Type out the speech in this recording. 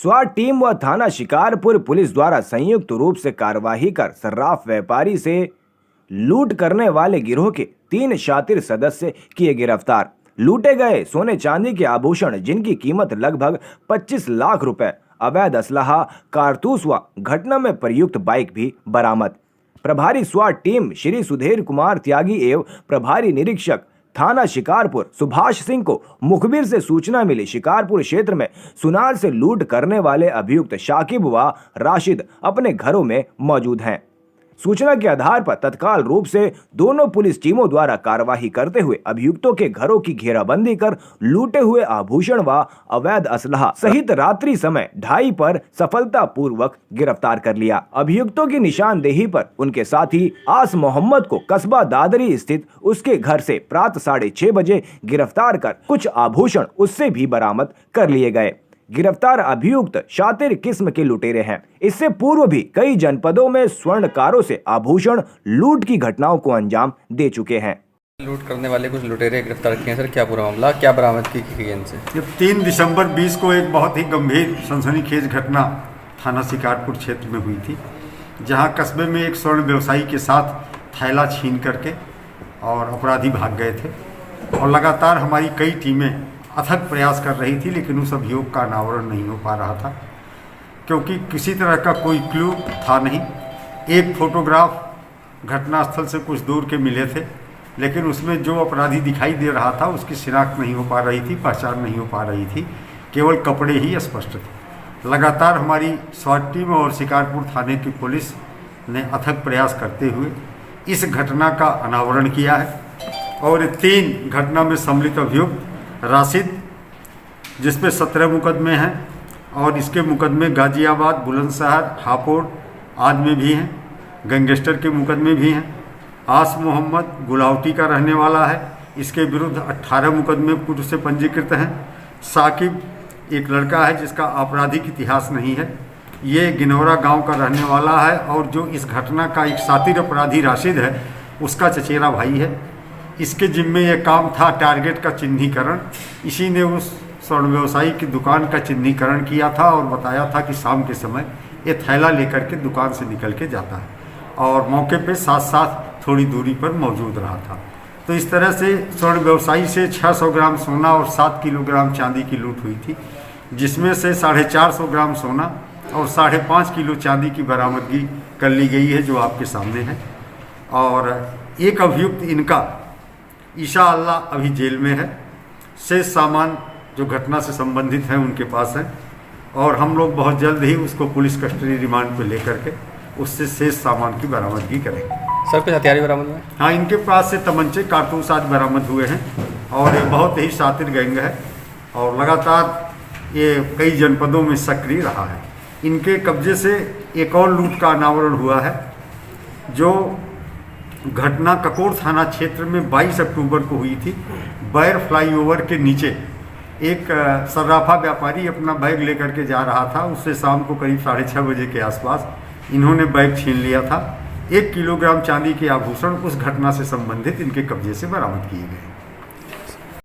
स्वाट team व थाना Shikarpur police द्वारा संयुक्त रूप से कार्यवाही कर सर्राफ व्यापारी से लूट करने वाले गिरोह के 3 शातिर सदस्य किए गिरफ्तार। लूटे गए सोने चांदी के आभूषण जिनकी कीमत लगभग 25 लाख रुपए, अवैध असलहा, कारतूस व घटना में प्रयुक्त बाइक भी बरामद। प्रभारी स्वाट टीम श्री सुधीर कुमार त्यागी एवं प्रभारी निरीक्षक थाना शिकारपुर सुभाष सिंह को मुखबिर से सूचना मिली। शिकारपुर क्षेत्र में सुनार से लूट करने वाले अभियुक्त शाकिब व राशिद अपने घरों में मौजूद हैं। सूचना के आधार पर तत्काल रूप से दोनों पुलिस टीमों द्वारा कार्यवाही करते हुए अभियुक्तों के घरों की घेराबंदी कर लूटे हुए आभूषण व अवैध असलहा सहित रात्रि समय 2:30 पर सफलतापूर्वक गिरफ्तार कर लिया। अभियुक्तों की निशानदेही पर उनके साथी आस मोहम्मद को कस्बा दादरी स्थित उसके घर से प्रातः 6:30 बजे गिरफ्तार कर कुछ आभूषण उससे भी बरामद कर लिए गए। गिरफ्तार अभियुक्त शातिर किस्म के लुटेरे हैं। इससे पूर्व भी कई जनपदों में स्वर्णकारों से आभूषण लूट की घटनाओं को अंजाम दे चुके हैं। लूट करने वाले कुछ लुटेरे गिरफ्तार किए हैं सर, क्या पूरा मामला, क्या बरामद की गई इनसे? 3 दिसंबर 20 को एक बहुत ही गंभीर सनसनीखेज घटना थाना शिकारपुर क्षेत्र में हुई थी, जहां कस्बे में एक स्वर्ण व्यवसायी के साथ थैला छीन करके और अपराधी भाग गए थे और लगातार हमारी कई टीमें अथक प्रयास कर रही थी, लेकिन उस अभियोग का अनावरण नहीं हो पा रहा था क्योंकि किसी तरह का कोई क्लू था नहीं। एक फोटोग्राफ घटनास्थल से कुछ दूर के मिले थे, लेकिन उसमें जो अपराधी दिखाई दे रहा था उसकी शिनाख्त नहीं हो पा रही थी, पहचान नहीं हो पा रही थी, केवल कपड़े ही स्पष्ट थे। लगातार हमारी स्वाट टीम और शिकारपुर थाने की पुलिस ने अथक प्रयास करते हुए इस घटना का अनावरण किया है और 3 घटना में सम्मिलित अभियुक्त राशिद, जिसपे 17 मुकदमे हैं और इसके मुकदमे गाजियाबाद, बुलंदशहर, हापुड़ आदि में भी हैं, गैंगस्टर के मुकदमे भी हैं। आस मोहम्मद गुलावटी का रहने वाला है, इसके विरुद्ध 18 मुकदमे पूर्व से पंजीकृत हैं। साकिब एक लड़का है जिसका आपराधिक इतिहास नहीं है, ये गिनौरा गांव का रहने वाला है और जो इस घटना का एक शातिर अपराधी राशिद है उसका चचेरा भाई है। इसके जिम्मे यह काम था टारगेट का चिन्हीकरण। इसी ने उस स्वर्ण व्यवसायी की दुकान का चिन्हीकरण किया था और बताया था कि शाम के समय ये थैला लेकर के दुकान से निकल के जाता है और मौके पे साथ साथ थोड़ी दूरी पर मौजूद रहा था। तो इस तरह से स्वर्ण व्यवसायी से 600 ग्राम सोना और 7 किलोग्राम चांदी की लूट हुई थी, जिसमें से 450 ग्राम सोना और 5.5 किलो चांदी की बरामदगी कर ली गई है, जो आपके सामने है। और एक अभियुक्त इनका इंशाअल्लाह अभी जेल में है। शेष सामान जो घटना से संबंधित है उनके पास है और हम लोग बहुत जल्द ही उसको पुलिस कस्टडी रिमांड पे लेकर के उससे शेष सामान की बरामदगी करेंगे। सर कुछ हथियार बरामद हुए? हाँ, इनके पास से तमंचे, कारतूस आदि बरामद हुए हैं और ये बहुत ही शातिर गैंग है और लगातार ये कई जनपदों में सक्रिय रहा है। इनके कब्जे से एक और लूट का अनावरण हुआ है, जो घटना ककोर थाना क्षेत्र में 22 अक्टूबर को हुई थी। बैर फ्लाईओवर के नीचे एक सर्राफा व्यापारी अपना बैग लेकर के जा रहा था, उससे शाम को करीब 6:30 बजे के आसपास इन्होंने बैग छीन लिया था। 1 किलोग्राम चांदी के आभूषण उस घटना से संबंधित इनके कब्जे से बरामद किए गए।